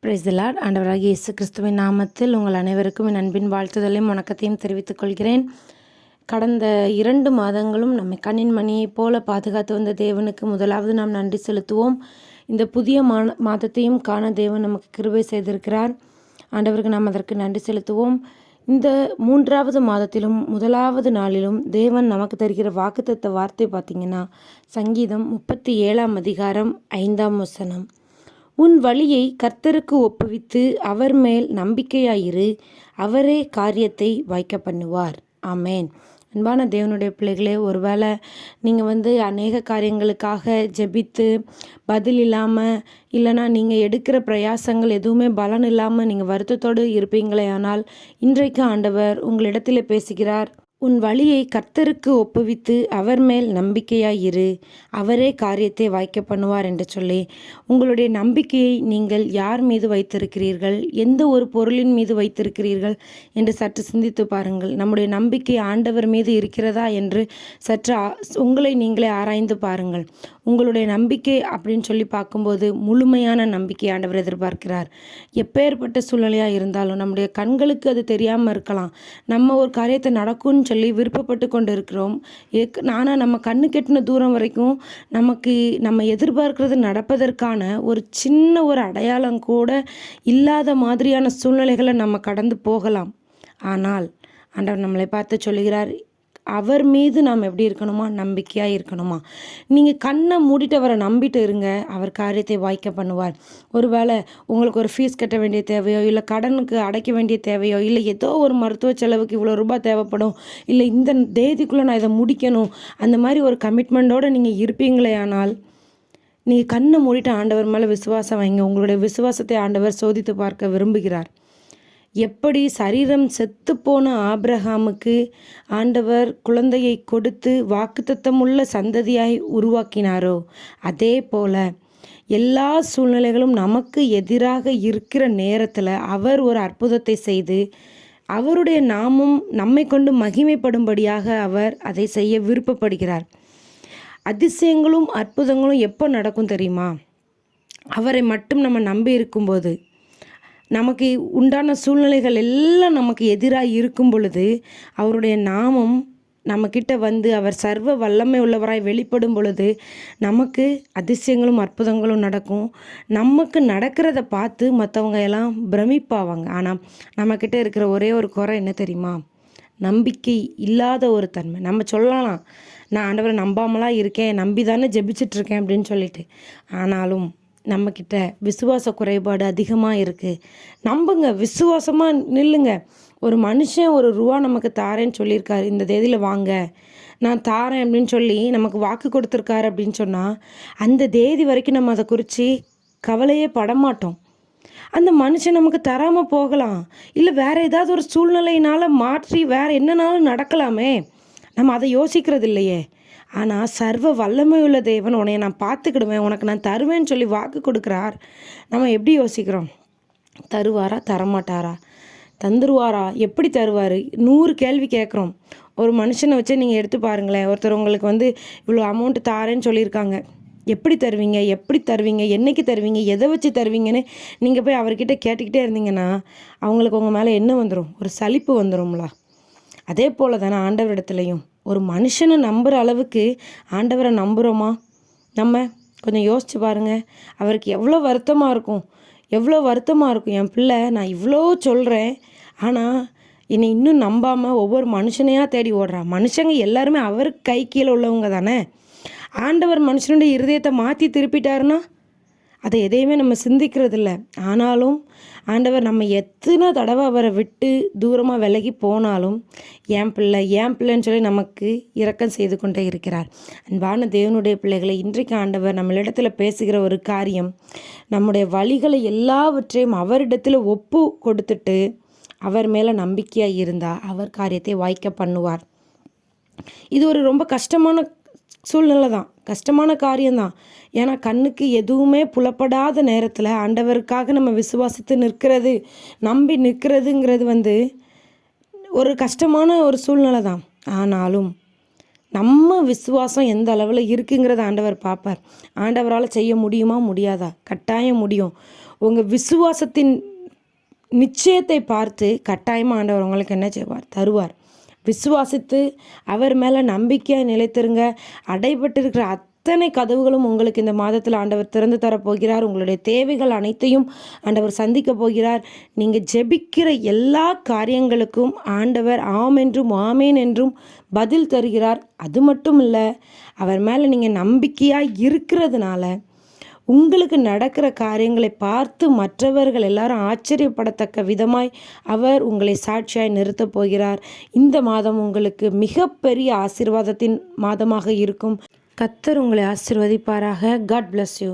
Praise the Lord. ஆண்டவராகிய இயேசு கிறிஸ்துவின் நாமத்தில் உங்கள் அனைவருக்கும் என் அன்பின் வாழ்த்துதலையும் வணக்கத்தையும் தெரிவித்துக் கொள்கிறேன். கடந்த 2 மாதங்களும் நம்மை கண்ணின் மணியைப் போல பாதுகாத்து வந்த தேவனுக்கு முதலாவது நாம் நன்றி செலுத்துவோம். இந்த புதிய மாதத்தையும் காண தேவன் நமக்கு கிருபை செய்திருக்கிறார். ஆண்டவருக்கு நாம் அதற்கு நன்றி செலுத்துவோம். இந்த 3வது மாதத்திலும் முதலாவது நாளிலும் தேவன் நமக்கு தருகிற வாக்குத்தத்த வார்த்தை பார்த்திங்கன்னா, சங்கீதம் 37ஆம் அதிகாரம் 5ஆம் வசனம். உன் வழியை கர்த்தருக்கு ஒப்புவித்து அவர் மேல் நம்பிக்கையாயிரு, அவரே காரியத்தை வாய்க்க பண்ணுவார். ஆமேன். அன்பான தேவனுடைய பிள்ளைகளே, ஒருவேளை நீங்கள் அநேக காரியங்களுக்காக ஜெபித்து பதில் இல்லாமல், இல்லைனா நீங்கள் எடுக்கிற பிரயாசங்கள் எதுவுமே பலன் இல்லாமல் நீங்கள் வருத்தத்தோடு இருப்பீங்களே, ஆனால் இன்றைக்கு ஆண்டவர் உங்களிடத்தில் பேசுகிறார். உன் வழியை கர்த்தருக்கு ஒப்புவித்து அவர் மேல் நம்பிக்கையாயிரு, அவரே காரியத்தை வாய்க்க பண்ணுவார் என்று சொல்லி, உங்களுடைய நம்பிக்கையை நீங்கள் யார் மீது வைத்திருக்கிறீர்கள், எந்த ஒரு பொருளின் மீது வைத்திருக்கிறீர்கள் என்று சற்று சிந்தித்து பாருங்கள். நம்முடைய நம்பிக்கை ஆண்டவர் மீது இருக்கிறதா என்று சற்று உங்களை நீங்களே ஆராய்ந்து பாருங்கள். உங்களுடைய நம்பிக்கை அப்படின்னு சொல்லி பார்க்கும்போது முழுமையான நம்பிக்கை ஆண்டவர் எதிர்பார்க்கிறார். எப்பேற்பட்ட சூழ்நிலையாக இருந்தாலும் நம்முடைய கண்களுக்கு அது தெரியாமல் இருக்கலாம். நம்ம ஒரு காரியத்தை நடக்கும்னு சொல்லி விருப்பப்பட்டு கொண்டு இருக்கிறோம். ஆனால் நம்ம கண்ணு கெட்டின தூரம் வரைக்கும் நம்ம எதிர்பார்க்கிறது நடப்பதற்கான ஒரு சின்ன ஒரு அடையாளம் கூட இல்லாத மாதிரியான சூழ்நிலைகளை நம்ம கடந்து போகலாம். ஆனால் ஆண்டவர் நம்மளை பார்த்து சொல்லுகிறார், அவர் மீது நாம் எப்படி இருக்கணுமா? நம்பிக்கையாக இருக்கணுமா? நீங்கள் கண்ணை மூடிட்டு அவரை நம்பிட்டு இருங்க, அவர் காரியத்தை வாய்க்க பண்ணுவார். ஒருவேளை உங்களுக்கு ஒரு ஃபீஸ் கட்ட வேண்டிய தேவையோ, இல்லை கடனுக்கு அடைக்க வேண்டிய தேவையோ, இல்லை ஏதோ ஒரு மருத்துவ செலவுக்கு இவ்வளோ ரூபாய் தேவைப்படும், இல்லை இந்த தேதிக்குள்ளே நான் இதை முடிக்கணும், அந்த மாதிரி ஒரு கமிட்மெண்ட்டோடு நீங்கள் இருப்பீங்களே, ஆனால் நீங்கள் கண்ணை மூடிட்டு ஆண்டவர் மேலே விசுவாசம் வைங்க. உங்களுடைய விசுவாசத்தை ஆண்டவர் சோதித்து பார்க்க விரும்புகிறார். எப்படி சரீரம் செத்துப்போன ஆபிரகாமுக்கு ஆண்டவர் குழந்தையை கொடுத்து வாக்குத்தத்தமுள்ள சந்ததியாய் உருவாக்கினாரோ, அதே போல எல்லா சூழ்நிலைகளும் நமக்கு எதிராக இருக்கிற நேரத்தில் அவர் ஒரு அற்புதத்தை செய்து அவருடைய நாமம் நம்மை கொண்டு மகிமைப்படும்படியாக அவர் அதை செய்ய விருப்பப்படுகிறார். அதிசயங்களும் அற்புதங்களும் எப்போ நடக்கும் தெரியுமா? அவரை மட்டும் நம்ம நம்பி இருக்கும்போது. நமக்கு உண்டான சூழ்நிலைகள் எல்லாம் நமக்கு எதிராக இருக்கும் பொழுது அவருடைய நாமம் நம்மக்கிட்ட அவர் சர்வ வல்லமை உள்ளவராய் வெளிப்படும் பொழுது நமக்கு அதிசயங்களும் அற்புதங்களும் நடக்கும். நமக்கு நடக்கிறத பார்த்து மற்றவங்க எல்லாம் பிரமிப்பாவாங்க. ஆனால் நம்மக்கிட்ட இருக்கிற ஒரே ஒரு குறை என்ன தெரியுமா? நம்பிக்கை இல்லாத ஒரு தன்மை. நம்ம சொல்லலாம், நான் ஆண்டவரை நம்பாமலாம் இருக்கேன், நம்பி தானே ஜெபிச்சிட்ருக்கேன் அப்படின்னு சொல்லிட்டு. ஆனாலும் நம்மக்கிட்ட விசுவாச குறைபாடு அதிகமாக இருக்குது. நம்புங்க, விசுவாசமாக நில்லுங்க. ஒரு மனுஷன் ஒரு ரூபா நமக்கு தாரேன்னு சொல்லியிருக்காரு, இந்த தேதியில் வாங்க நான் தாரேன் அப்படின்னு சொல்லி நமக்கு வாக்கு கொடுத்துருக்காரு அப்படின்னு சொன்னால், அந்த தேதி வரைக்கும் நம்ம அதை குறித்து கவலையே படமாட்டோம். அந்த மனுஷன் நமக்கு தராமல் போகலாம், இல்லை வேறு ஏதாவது ஒரு சூழ்நிலையினால் மாற்றி வேறு என்னன்னாலும் நடக்கலாமே, நம்ம அதை யோசிக்கிறது இல்லையே. ஆனால் சர்வ வல்லமை உள்ள தேவன் உன்னை நான் பார்த்துக்கிடுவேன், உனக்கு நான் தருவேன்னு சொல்லி வாக்கு கொடுக்குறார். நம்ம எப்படி யோசிக்கிறோம்? தருவாரா, தரமாட்டாரா, தந்துருவாரா, எப்படி தருவார், 100 கேள்வி கேட்குறோம். ஒரு மனுஷனை வச்சு நீங்கள் எடுத்து பாருங்களேன். ஒருத்தர் உங்களுக்கு இவ்வளோ அமௌண்ட்டு தாரேன்னு சொல்லியிருக்காங்க. எப்படி தருவீங்க, எப்படி தருவீங்க, என்றைக்கு தருவீங்க, எதை வச்சு தருவீங்கன்னு நீங்கள் போய் அவர்கிட்ட கேட்டுக்கிட்டே இருந்தீங்கன்னா அவங்களுக்கு உங்கள் மேலே என்ன வந்துடும்? ஒரு சலிப்பு வந்துடும்ல. அதே போல் தானே ஆண்டவரிடத்துலையும் ஒரு மனுஷனை நம்புகிற அளவுக்கு ஆண்டவரை நம்புகிறோமா? நம்ம கொஞ்சம் யோசிச்சு பாருங்கள். அவருக்கு எவ்வளோ வருத்தமாக இருக்கும், எவ்வளோ வருத்தமாக இருக்கும். என் பிள்ளை நான் இவ்வளோ சொல்கிறேன், ஆனால் என்னை இன்னும் நம்பாமல் ஒவ்வொரு மனுஷனையாக தேடி ஓடுறான். மனுஷங்க எல்லாருமே அவருக்கு கை கீழே உள்ளவங்க தானே. ஆண்டவர் மனுஷனுடைய இருதயத்தை மாற்றி திருப்பிட்டாருன்னா அதை எதையுமே நம்ம சிந்திக்கிறது இல்லை. ஆனாலும் ஆண்டவர் நம்ம எத்தனை தடவை அவரை விட்டு தூரமாக விலகி போனாலும் என் பிள்ளைன்னு சொல்லி நமக்கு இரக்கம் செய்து கொண்டே இருக்கிறார். அன்பான தேவனுடைய பிள்ளைகளை, இன்றைக்கு ஆண்டவர் நம்மளிடத்தில் பேசுகிற ஒரு காரியம், நம்முடைய வழிகளை எல்லாவற்றையும் அவரிடத்தில் ஒப்பு கொடுத்துட்டு அவர் மேலே நம்பிக்கையாக இருந்தால் அவர் காரியத்தை வாய்க்க பண்ணுவார். இது ஒரு ரொம்ப கஷ்டமான சூழ்நிலை தான், கஷ்டமான காரியம்தான். ஏன்னா கண்ணுக்கு எதுவுமே புலப்படாத நேரத்தில் ஆண்டவருக்காக நம்ம விசுவாசித்து நிற்கிறது, நம்பி நிற்கிறதுங்கிறது ஒரு கஷ்டமான ஒரு சூழ்நிலை தான். ஆனாலும் நம்ம விசுவாசம் எந்த அளவில் இருக்குங்கிறத ஆண்டவர் பார்ப்பார். ஆண்டவரால் செய்ய முடியுமா, முடியாதா? கட்டாயம் முடியும். உங்கள் விசுவாசத்தின் நிச்சயத்தை பார்த்து கட்டாயமாக ஆண்டவர் உங்களுக்கு என்ன செய்வார்? தருவார். விசுவாசித்து அவர் மேலே நம்பிக்கையாக நிலைத்திருங்க. அடைபட்டிருக்கிற அத்தனை கதவுகளும் உங்களுக்கு இந்த மாதத்தில் ஆண்டவர் திறந்து தரப்போகிறார். உங்களுடைய தேவைகள் அனைத்தையும் ஆண்டவர் சந்திக்க போகிறார். நீங்கள் ஜெபிக்கிற எல்லா காரியங்களுக்கும் ஆண்டவர் ஆம் என்றும் ஆமேன் என்றும் பதில் தருகிறார். அது மட்டும் இல்லை, அவர் மேலே நீங்கள் நம்பிக்கையாக இருக்கிறதுனால உங்களுக்கு நடக்கிற காரியங்களை பார்த்து மற்றவர்கள் எல்லாரும் ஆச்சரியப்படத்தக்க விதமாய் அவர் உங்களை சாட்சியாய் நிறுத்தப் போகிறார். இந்த மாதம் உங்களுக்கு மிகப்பெரிய ஆசீர்வாதத்தின் மாதமாக இருக்கும். கர்த்தர் உங்களை ஆசீர்வதிப்பாராக. God bless you.